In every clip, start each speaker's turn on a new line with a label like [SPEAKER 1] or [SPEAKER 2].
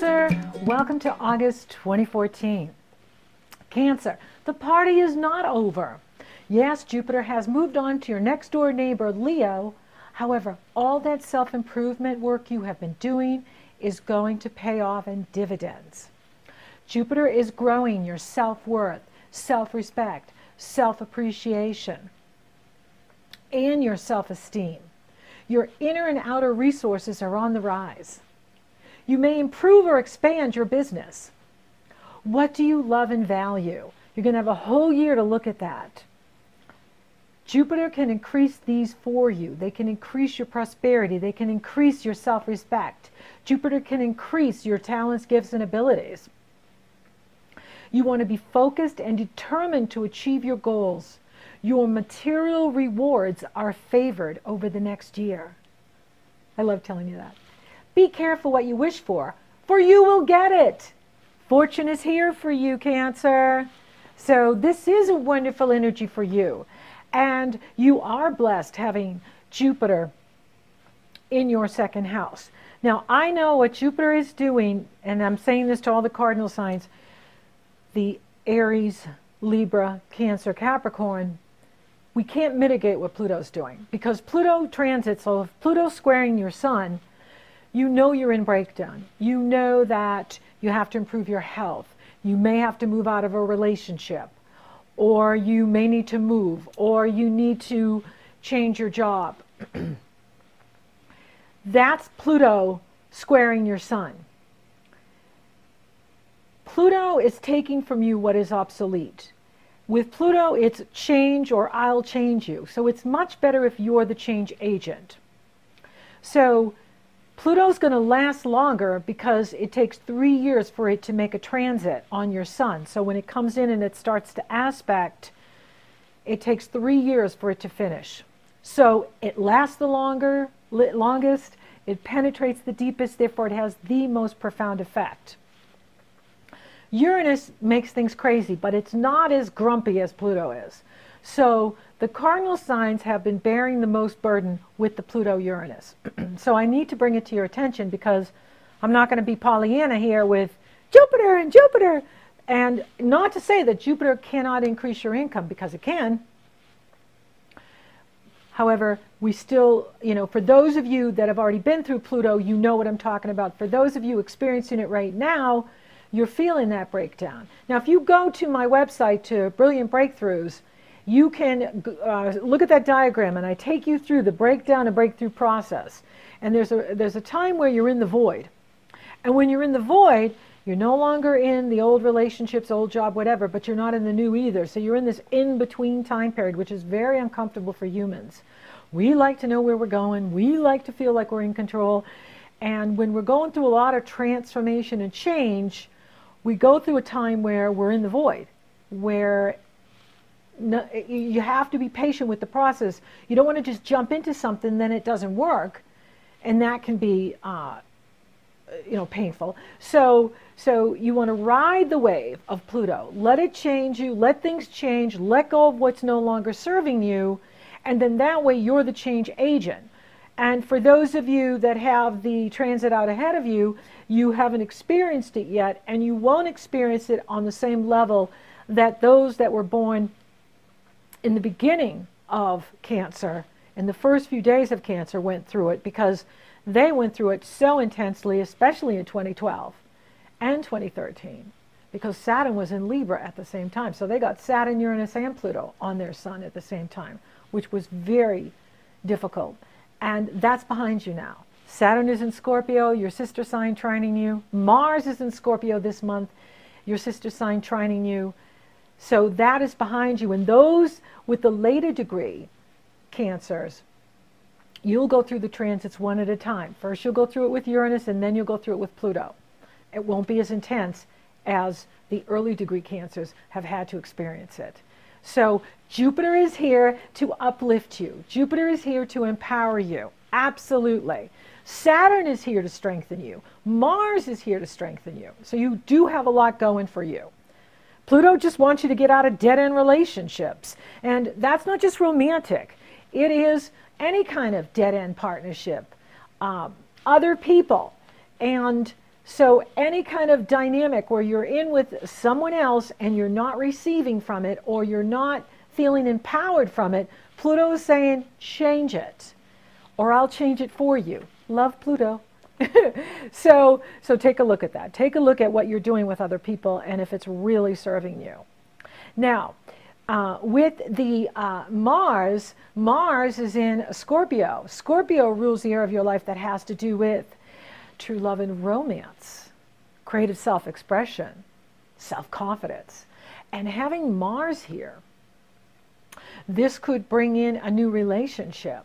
[SPEAKER 1] Cancer, welcome to August 2014. Cancer, the party is not over. Yes, Jupiter has moved on to your next door neighbor, Leo. However, all that self-improvement work you have been doing is going to pay off in dividends. Jupiter is growing your self-worth, self-respect, self-appreciation, and your self-esteem. Your inner and outer resources are on the rise. You may improve or expand your business. What do you love and value? You're going to have a whole year to look at that. Jupiter can increase these for you. They can increase your prosperity. They can increase your self-respect. Jupiter can increase your talents, gifts, and abilities. You want to be focused and determined to achieve your goals. Your material rewards are favored over the next year. I love telling you that. Be careful what you wish for you will get it. Fortune is here for you, Cancer. So this is a wonderful energy for you. And you are blessed having Jupiter in your second house. Now, I know what Jupiter is doing, and I'm saying this to all the cardinal signs, the Aries, Libra, Cancer, Capricorn. We can't mitigate what Pluto's doing because Pluto transits, so if Pluto's squaring your sun, you know you're in breakdown. You know that you have to improve your health. You may have to move out of a relationship, or you may need to move, or you need to change your job. That's Pluto squaring your sun. Pluto is taking from you what is obsolete. With Pluto, it's change or I'll change you. So it's much better if you're the change agent. So Pluto's going to last longer because it takes 3 years for it to make a transit on your sun. So when it comes in and it starts to aspect, it takes 3 years for it to finish. So it lasts the longest, it penetrates the deepest, therefore it has the most profound effect. Uranus makes things crazy, but it's not as grumpy as Pluto is. So the cardinal signs have been bearing the most burden with the Pluto-Uranus. So I need to bring it to your attention because I'm not going to be Pollyanna here with Jupiter and Jupiter. And not to say that Jupiter cannot increase your income, because it can. However, we still, for those of you that have already been through Pluto, you know what I'm talking about. For those of you experiencing it right now, you're feeling that breakdown. Now, if you go to my website, to Brilliant Breakthroughs, you can look at that diagram, and I take you through the breakdown and breakthrough process. And there's a time where you're in the void. And when you're in the void, you're no longer in the old relationships, old job, whatever, but you're not in the new either. So you're in this in-between time period, which is very uncomfortable for humans. We like to know where we're going. We like to feel like we're in control. And when we're going through a lot of transformation and change, we go through a time where we're in the void, where you have to be patient with the process. You don't want to just jump into something, then it doesn't work, and that can be painful. So you want to ride the wave of Pluto. Let it change you, let things change, let go of what's no longer serving you, and then that way you're the change agent. And for those of you that have the transit out ahead of you, you haven't experienced it yet, and you won't experience it on the same level that those that were born in the beginning of Cancer, in the first few days of Cancer, went through it, because they went through it so intensely, especially in 2012 and 2013, because Saturn was in Libra at the same time. So they got Saturn, Uranus, and Pluto on their sun at the same time, which was very difficult. And that's behind you now. Saturn is in Scorpio, your sister sign trining you. Mars is in Scorpio this month, your sister sign trining you. So that is behind you. And those with the later degree Cancers, you'll go through the transits one at a time. First you'll go through it with Uranus, and then you'll go through it with Pluto. It won't be as intense as the early degree Cancers have had to experience it. So Jupiter is here to uplift you. Jupiter is here to empower you. Absolutely. Saturn is here to strengthen you. Mars is here to strengthen you. So you do have a lot going for you. Pluto just wants you to get out of dead-end relationships. And that's not just romantic. It is any kind of dead-end partnership. Other people. And So any kind of dynamic where you're in with someone else and you're not receiving from it, or you're not feeling empowered from it, Pluto is saying, change it, or I'll change it for you. Love, Pluto. So take a look at that. Take a look at what you're doing with other people and if it's really serving you. Now, with the Mars is in Scorpio. Scorpio rules the area of your life that has to do with true love and romance, creative self-expression, self-confidence. And having Mars here, this could bring in a new relationship.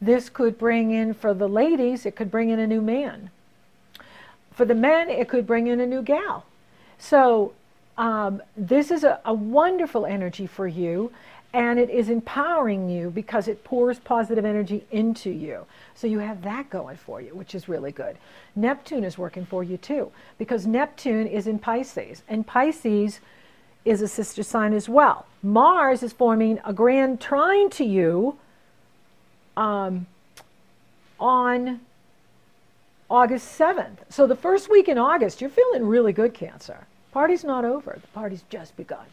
[SPEAKER 1] This could bring in, for the ladies, it could bring in a new man. For the men, it could bring in a new gal. So this is a wonderful energy for you, and it is empowering you because it pours positive energy into you. So you have that going for you, which is really good. Neptune is working for you too, because Neptune is in Pisces, and Pisces is a sister sign as well. Mars is forming a grand trine to you on August 7th. So the first week in August, you're feeling really good, Cancer. Party's not over. The party's just begun.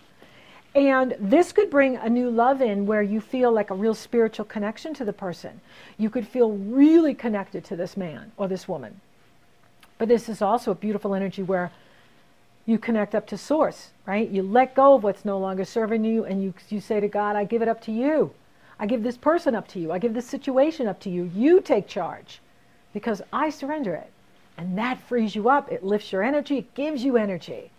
[SPEAKER 1] And this could bring a new love in where you feel like a real spiritual connection to the person. You could feel really connected to this man or this woman. But this is also a beautiful energy where you connect up to source, right? You let go of what's no longer serving you, and you say to God, I give it up to you. I give this person up to you. I give this situation up to you. You take charge because I surrender it. And that frees you up. It lifts your energy. It gives you energy.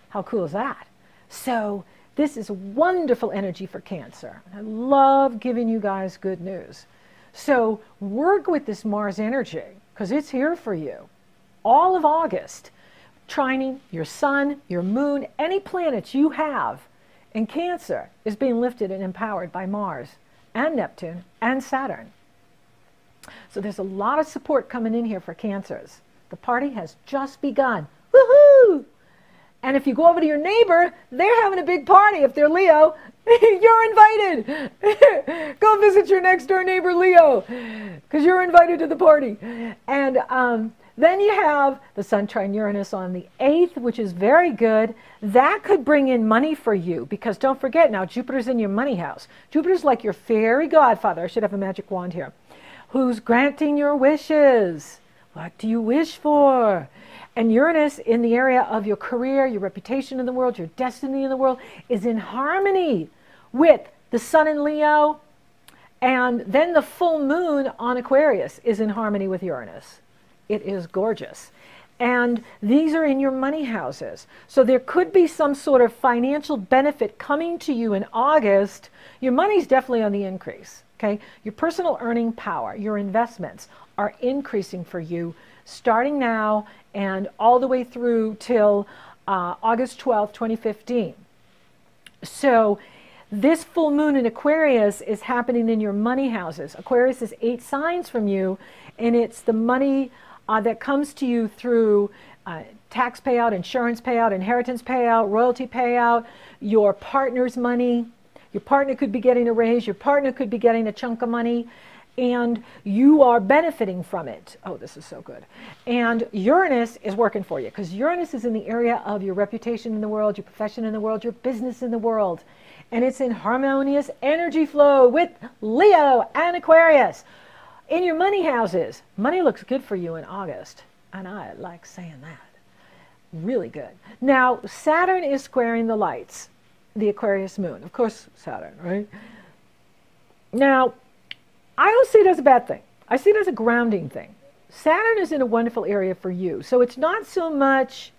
[SPEAKER 1] How cool is that? So this is wonderful energy for Cancer. I love giving you guys good news. So work with this Mars energy because it's here for you. All of August, trining your sun, your moon, any planets you have in Cancer is being lifted and empowered by Mars and Neptune and Saturn. So there's a lot of support coming in here for Cancers. The party has just begun. Woohoo! And if you go over to your neighbor, they're having a big party. If they're Leo, you're invited. Go visit your next door neighbor, Leo, because you're invited to the party. And then you have the Sun trine Uranus on the 8th, which is very good. That could bring in money for you, because don't forget now, Jupiter's in your money house. Jupiter's like your fairy godfather. I should have a magic wand here. Who's granting your wishes? What do you wish for? And Uranus in the area of your career, your reputation in the world, your destiny in the world is in harmony with the Sun in Leo. And then the full moon on Aquarius is in harmony with Uranus. It is gorgeous. And these are in your money houses. So there could be some sort of financial benefit coming to you in August. Your money's definitely on the increase. Okay? Your personal earning power, your investments are increasing for you starting now and all the way through till August 12th, 2015. So this full moon in Aquarius is happening in your money houses. Aquarius is 8 signs from you, and it's the money that comes to you through tax payout, insurance payout, inheritance payout, royalty payout, your partner's money. Your partner could be getting a raise. Your partner could be getting a chunk of money, and you are benefiting from it. Oh, this is so good. And Uranus is working for you because Uranus is in the area of your reputation in the world, your profession in the world, your business in the world. And it's in harmonious energy flow with Leo and Aquarius. In your money houses, money looks good for you in August. And I like saying that. Really good. Now, Saturn is squaring the lights, the Aquarius moon. Of course, Saturn, right? Now, I don't see it as a bad thing. I see it as a grounding thing. Saturn is in a wonderful area for you. So it's not so much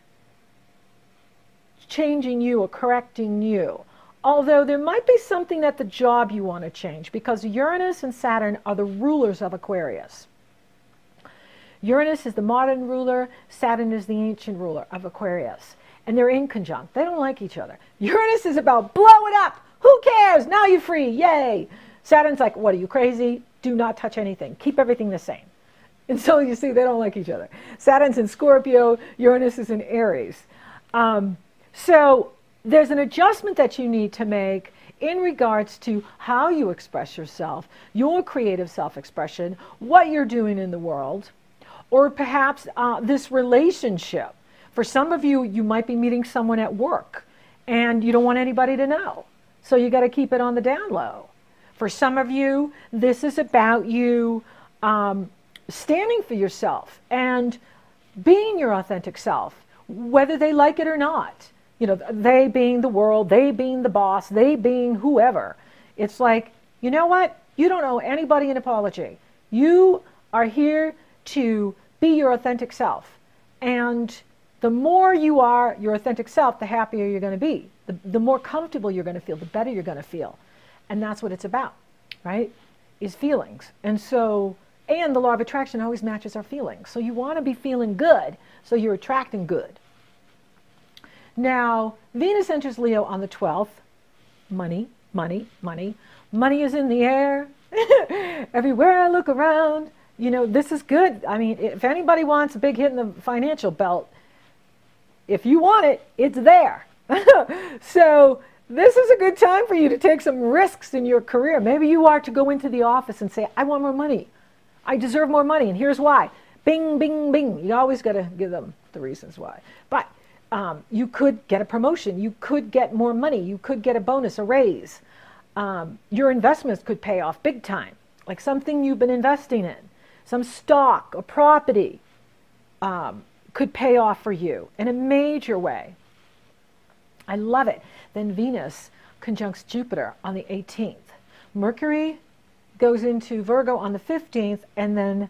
[SPEAKER 1] changing you or correcting you. Although there might be something at the job you want to change, because Uranus and Saturn are the rulers of Aquarius. Uranus is the modern ruler, Saturn is the ancient ruler of Aquarius. And they're in conjunct. They don't like each other. Uranus is about blow it up. Who cares? Now you're free. Yay. Saturn's like, what, are you crazy? Do not touch anything. Keep everything the same. And so you see, they don't like each other. Saturn's in Scorpio. Uranus is in Aries. So there's an adjustment that you need to make in regards to how you express yourself, your creative self-expression, what you're doing in the world. or perhaps this relationship. For some of you, you might be meeting someone at work and you don't want anybody to know. So you got to keep it on the down low. For some of you, this is about you standing for yourself and being your authentic self, whether they like it or not. You know, they being the world, they being the boss, they being whoever. It's like, you know what? You don't owe anybody an apology. You are here to be your authentic self. And the more you are your authentic self, the happier you're going to be. The more comfortable you're going to feel, the better you're going to feel. And that's what it's about, right? Is feelings. And so, and the law of attraction always matches our feelings. So you want to be feeling good, so you're attracting good. Now, Venus enters Leo on the 12th. Money, money, money. Money is in the air. Everywhere I look around, you know, this is good. I mean, if anybody wants a big hit in the financial belt, if you want it, it's there. So this is a good time for you to take some risks in your career. Maybe you are to go into the office and say, I want more money. I deserve more money, and here's why. Bing, bing, bing. You always got to give them the reasons why. But you could get a promotion. You could get more money. You could get a bonus, a raise. Your investments could pay off big time, like something you've been investing in. Some stock or property could pay off for you in a major way. I love it. Then Venus conjuncts Jupiter on the 18th. Mercury goes into Virgo on the 15th, and then,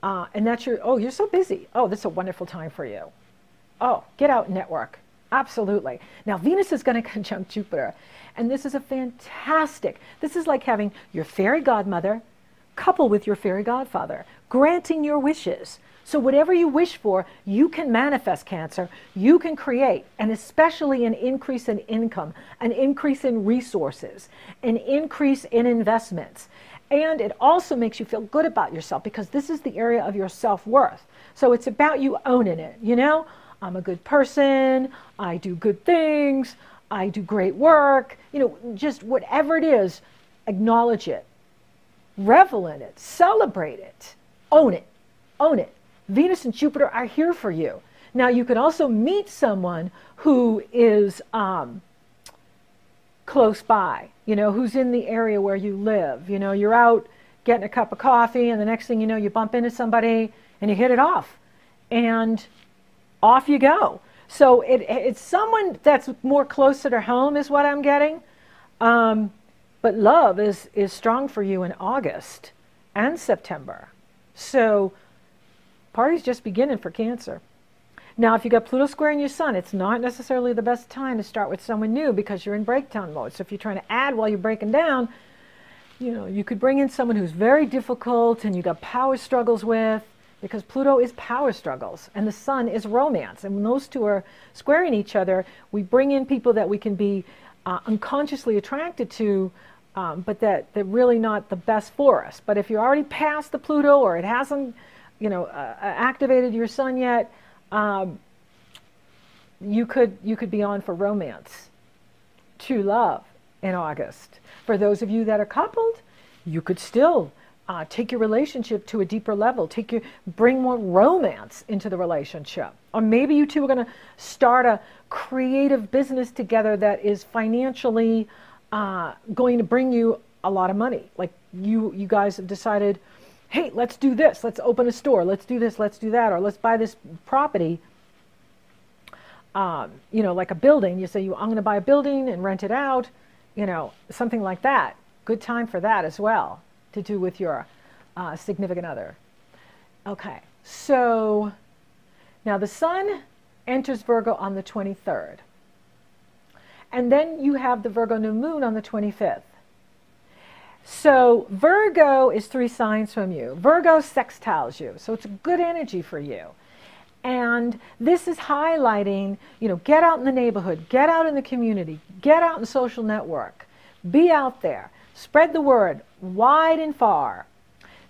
[SPEAKER 1] and that's your, oh, you're so busy. Oh, this is a wonderful time for you. Oh, get out and network. Absolutely. Now, Venus is going to conjunct Jupiter, and this is a fantastic, this is like having your fairy godmother coupled with your fairy godfather, granting your wishes. So whatever you wish for, you can manifest, Cancer. You can create, and especially an increase in income, an increase in resources, an increase in investments. And it also makes you feel good about yourself, because this is the area of your self-worth. So it's about you owning it, you know? I'm a good person, I do good things, I do great work, you know, just whatever it is, acknowledge it, revel in it, celebrate it, own it, own it. Venus and Jupiter are here for you. Now, you can also meet someone who is close by, you know, who's in the area where you live. You know, you're out getting a cup of coffee, and the next thing you know, you bump into somebody and you hit it off. And off you go. So it's someone that's more closer to home is what I'm getting. But love is strong for you in August and September. So party's just beginning for Cancer. Now, if you got Pluto squaring your Sun, it's not necessarily the best time to start with someone new, because you're in breakdown mode. So if you're trying to add while you're breaking down, you know, you could bring in someone who's very difficult and you got power struggles with, because Pluto is power struggles and the Sun is romance. And when those two are squaring each other, we bring in people that we can be unconsciously attracted to, but that they're really not the best for us. But if you're already past the Pluto, or it hasn't, you know, activated your Sun yet, you could be on for romance, true love in August. For those of you that are coupled, you could still take your relationship to a deeper level. Bring more romance into the relationship. Or maybe you two are going to start a creative business together that is financially going to bring you a lot of money. Like you guys have decided, hey, let's do this. Let's open a store. Let's do this. Let's do that. Or let's buy this property. You know, like a building. You say, I'm going to buy a building and rent it out. You know, something like that. Good time for that as well, to do with your significant other. Okay, so now the Sun enters Virgo on the 23rd. And then you have the Virgo new moon on the 25th. So Virgo is 3 signs from you. Virgo sextiles you, so it's a good energy for you. And this is highlighting, you know, get out in the neighborhood, get out in the community, get out in the social network, be out there, spread the word wide and far.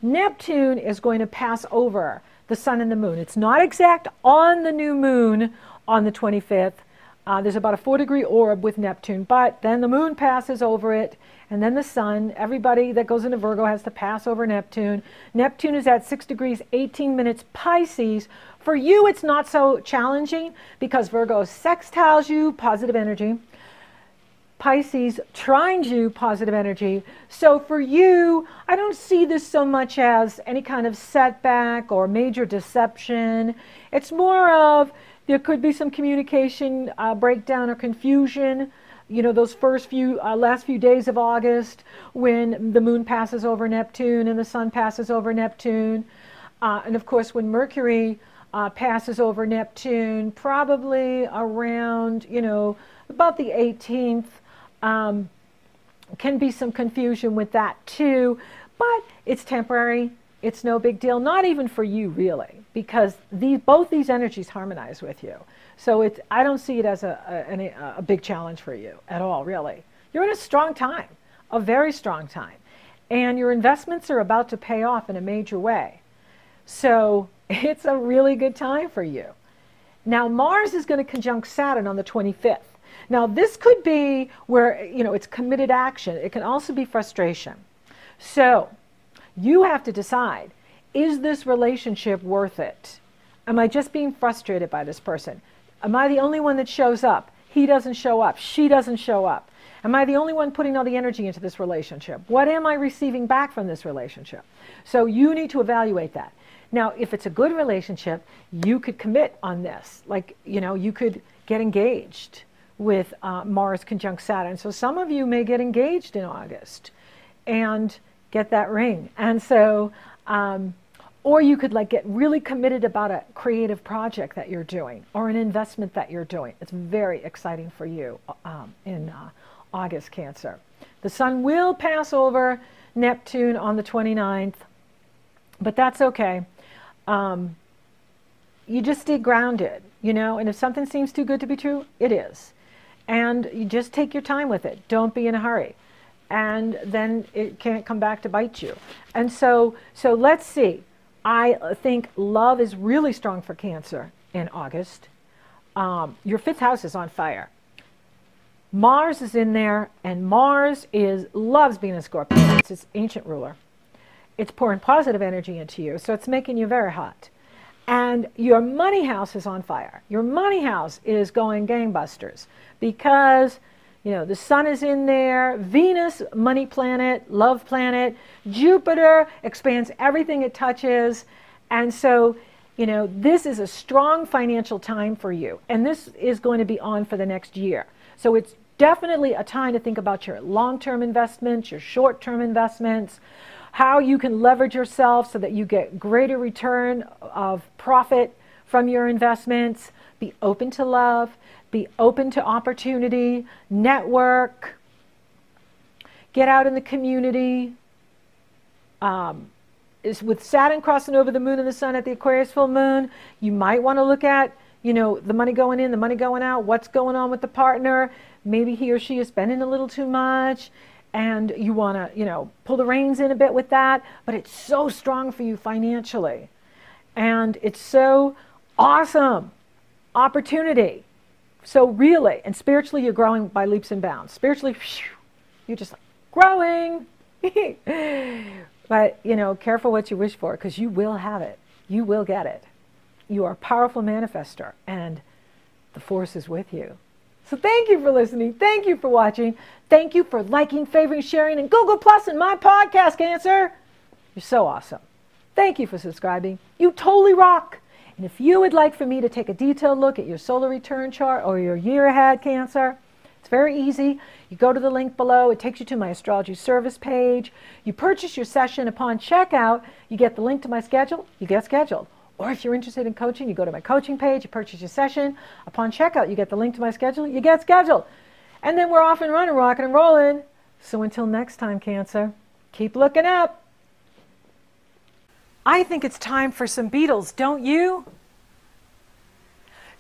[SPEAKER 1] Neptune is going to pass over the Sun and the Moon. It's not exact on the new moon on the 25th. There's about a 4-degree orb with Neptune, but then the Moon passes over it, And then the sun, everybody that goes into Virgo has to pass over Neptune. Neptune is at 6 degrees, 18 minutes Pisces. For you, it's not so challenging because Virgo sextiles you, positive energy. Pisces trines you, positive energy. So for you, I don't see this so much as any kind of setback or major deception. It's more of there could be some communication breakdown or confusion. You know, those last few days of August when the moon passes over Neptune and the sun passes over Neptune. And of course, when Mercury passes over Neptune, probably around, about the 18th, can be some confusion with that too. But it's temporary. It's no big deal. Not even for you, really, because both these energies harmonize with you. So I don't see it as a big challenge for you at all, really. You're in a strong time, a very strong time. And your investments are about to pay off in a major way. So it's a really good time for you. Now, Mars is going to conjunct Saturn on the 25th. Now, this could be where, it's committed action. It can also be frustration. So you have to decide, is this relationship worth it? Am I just being frustrated by this person? Am I the only one that shows up? He doesn't show up. She doesn't show up. Am I the only one putting all the energy into this relationship? What am I receiving back from this relationship? So you need to evaluate that. Now, if it's a good relationship, you could commit on this. Like, you could get engaged with Mars conjunct Saturn. So some of you may get engaged in August and get that ring. And so, or you could get really committed about a creative project that you're doing or an investment that you're doing. It's very exciting for you in August, Cancer. The sun will pass over Neptune on the 29th, but that's okay. You just stay grounded, and if something seems too good to be true, it is. And you just take your time with it. Don't be in a hurry. And then it can't come back to bite you. And so let's see. I think love is really strong for Cancer in August. Your 5th house is on fire. Mars is in there, and Mars loves being a Scorpio. It's its ancient ruler. It's pouring positive energy into you, so it's making you very hot. And your money house is on fire. Your money house is going gangbusters because, the sun is in there, Venus, money planet, love planet, Jupiter expands everything it touches. And so, this is a strong financial time for you. And this is going to be on for the next year. So it's definitely a time to think about your long-term investments, your short-term investments, how you can leverage yourself so that you get greater return of profit from your investments. Be open to love, be open to opportunity, network, get out in the community. With Saturn crossing over the moon and the sun at the Aquarius full moon, you might want to look at, the money going in, the money going out, what's going on with the partner. Maybe he or she is spending a little too much. And you want to, pull the reins in a bit with that. But it's so strong for you financially. And it's so awesome opportunity. So really, and spiritually, you're growing by leaps and bounds. Spiritually, you're just growing. But, careful what you wish for, because you will have it. You will get it. You are a powerful manifester, and the force is with you. So thank you for listening. Thank you for watching. Thank you for liking, favoring, sharing, and Google Plus in my podcast, Cancer. You're so awesome. Thank you for subscribing. You totally rock. And if you would like for me to take a detailed look at your solar return chart or your year ahead, Cancer, it's very easy. You go to the link below. It takes you to my astrology service page. You purchase your session. Upon checkout, you get the link to my schedule. You get scheduled. Or if you're interested in coaching, you go to my coaching page, you purchase your session. Upon checkout, you get the link to my schedule, you get scheduled. And then we're off and running, rocking and rolling. So until next time, Cancer, keep looking up. I think it's time for some Beatles, don't you?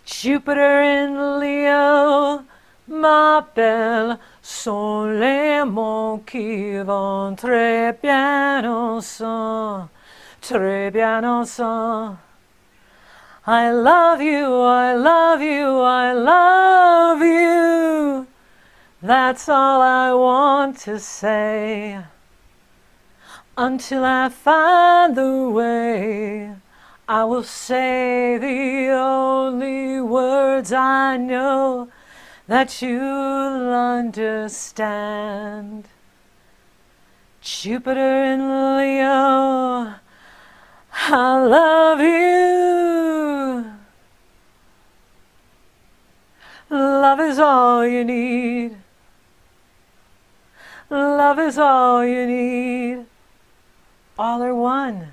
[SPEAKER 1] Jupiter in Leo, ma belle, sont les mots qui vont très bien ensemble, très bien ensemble. I love you, I love you, I love you. That's all I want to say. Until I find the way, I will say the only words I know that you'll understand. Jupiter in Leo, I love you. Love is all you need. Love is all you need. All are one.